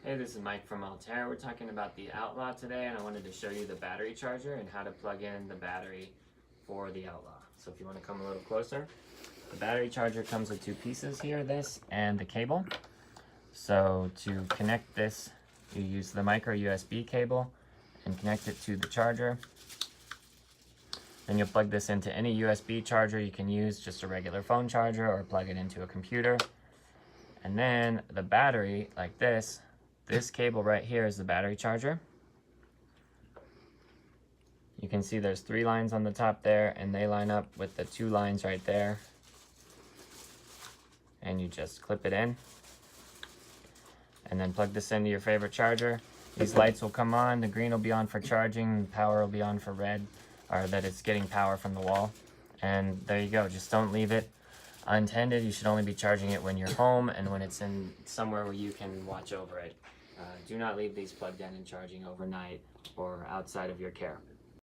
Hey, this is Mike from Altair. We're talking about the Outlaw today, and I wanted to show you the battery charger and how to plug in the battery for the Outlaw. So if you want to come a little closer, the battery charger comes with two pieces here, this and the cable. So to connect this, you use the micro USB cable and connect it to the charger. Then you'll plug this into any USB charger you can use, just a regular phone charger, or plug it into a computer. And then the battery, like this cable right here is the battery charger. You can see there's 3 lines on the top there, and they line up with the 2 lines right there. And you just clip it in. And then plug this into your favorite charger. These lights will come on, the green will be on for charging, power will be on for red, or that it's getting power from the wall. And there you go, just don't leave it untended. You should only be charging it when you're home and when it's in somewhere where you can watch over it. Do not leave these plugged in and charging overnight or outside of your care.